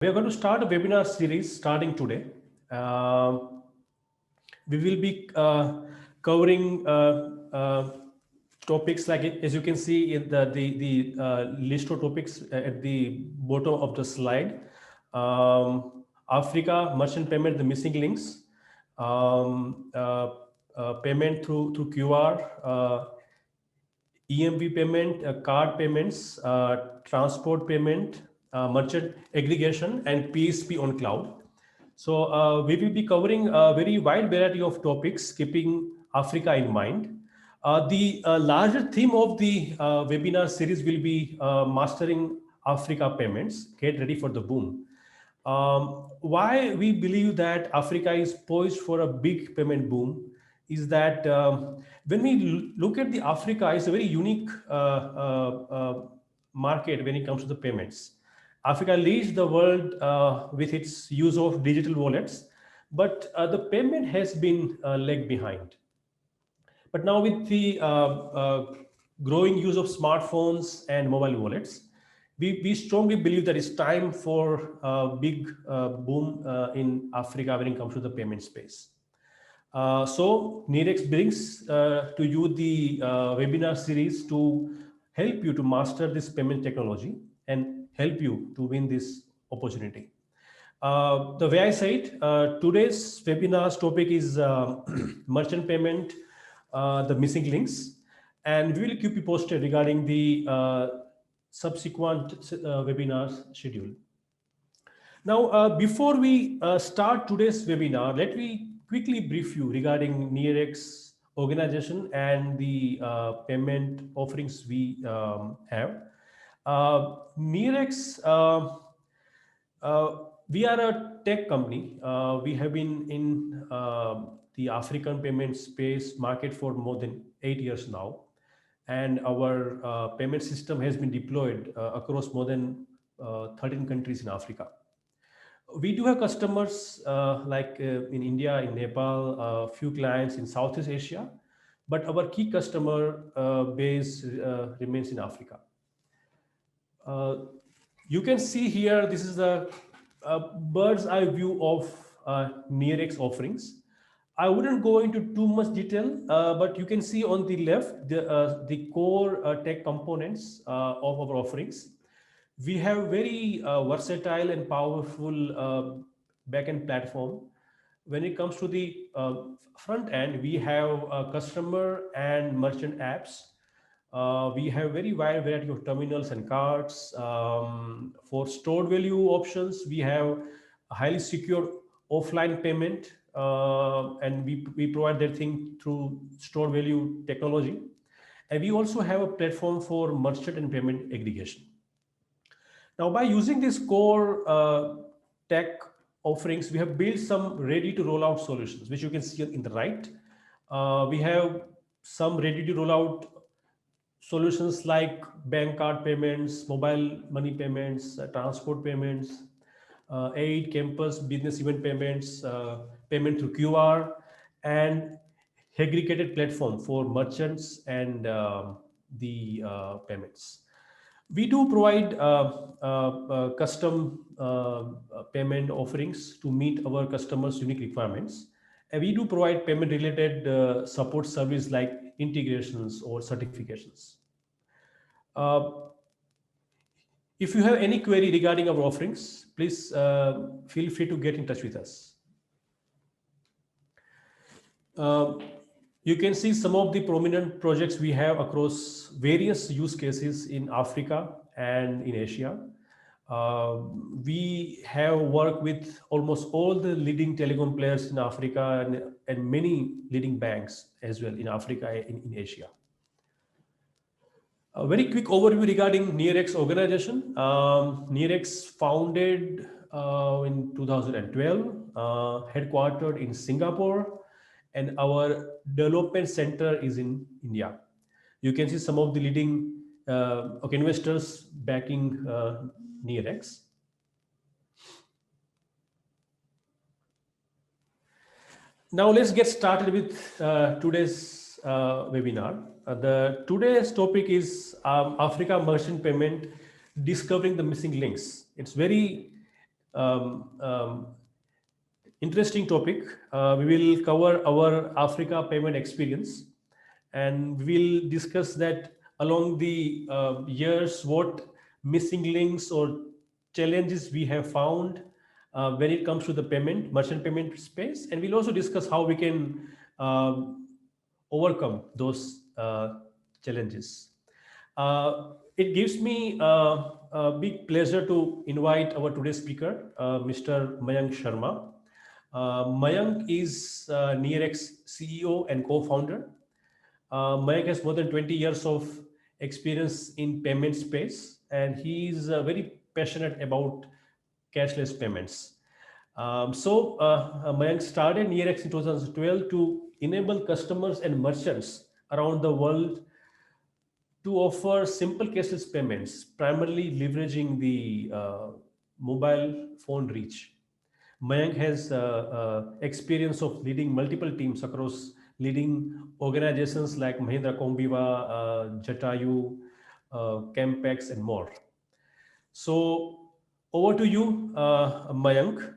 We are going to start a webinar series starting today. Uh, we will be covering topics like it, as you can see in the list of topics at the bottom of the slide. Africa, merchant payment, the missing links, um, uh, payment through QR, EMV payment, card payments, transport payment, merchant aggregation, and PSP on cloud. So we will be covering a very wide variety of topics, keeping Africa in mind. The larger theme of the webinar series will be mastering Africa payments. Get ready for the boom. Why we believe that Africa is poised for a big payment boom is that when we look at the Africa, it's a very unique market when it comes to the payments. Africa leads the world with its use of digital wallets, but the payment has been lag behind. But now with the growing use of smartphones and mobile wallets, we strongly believe that it's time for a big boom in Africa when it comes to the payment space. So Nerex brings to you the webinar series to help you to master this payment technology and help you to win this opportunity. The way I said, today's webinar's topic is merchant payment, the missing links, and we will keep you posted regarding the subsequent webinars schedule. Now, before we start today's webinar, let me quickly brief you regarding Nerex organization and the payment offerings we have. Nerex, we are a tech company. We have been in the African payment space market for more than 8 years now. And our payment system has been deployed across more than 13 countries in Africa. We do have customers in India, in Nepal, a few clients in Southeast Asia, but our key customer base remains in Africa. Uh, you can see here, this is the bird's eye view of Nerex offerings. I wouldn't go into too much detail, but you can see on the left the core tech components of our offerings. We have very versatile and powerful backend platform. When it comes to the front end, we have customer and merchant apps. We have very wide variety of terminals and cards. For stored value options, we have a highly secure offline payment, and we provide that thing through stored value technology. And we also have a platform for merchant and payment aggregation. Now, by using this core tech offerings, we have built some ready to roll out solutions, which you can see in the right. We have some ready to roll out solutions like bank card payments, mobile money payments, transport payments, aid, campus, business event payments, payment through QR, and aggregated platform for merchants and the payments. We do provide custom payment offerings to meet our customers' unique requirements. And we do provide payment related support service like integrations or certifications. Uh, if you have any query regarding our offerings, please feel free to get in touch with us. Uh, you can see some of the prominent projects we have across various use cases in Africa and in Asia. We have worked with almost all the leading telecom players in Africa and many leading banks as well in Africa and in Asia. A very quick overview regarding Nerex organization. Nerex founded in 2012, headquartered in Singapore, and our development center is in India. You can see some of the leading investors backing Nerex. Now let's get started with today's webinar. The today's topic is Africa merchant payment, discovering the missing links. It's very um, interesting topic. We will cover our Africa payment experience, and we will discuss that along the years, what missing links or challenges we have found when it comes to the payment, merchant payment space, and we'll also discuss how we can overcome those challenges. It gives me a big pleasure to invite our today's speaker, Mr. Mayank Sharma. Mayank is Nearex CEO and co-founder. Mayank has more than 20 years of experience in payment space, and he is very passionate about cashless payments. Mayank started Nearex in 2012 to enable customers and merchants around the world to offer simple cashless payments, primarily leveraging the mobile phone reach. Mayank has experience of leading multiple teams across leading organizations like Mahindra Kombiva, Jatayu, Campex, and more. So over to you, Mayank.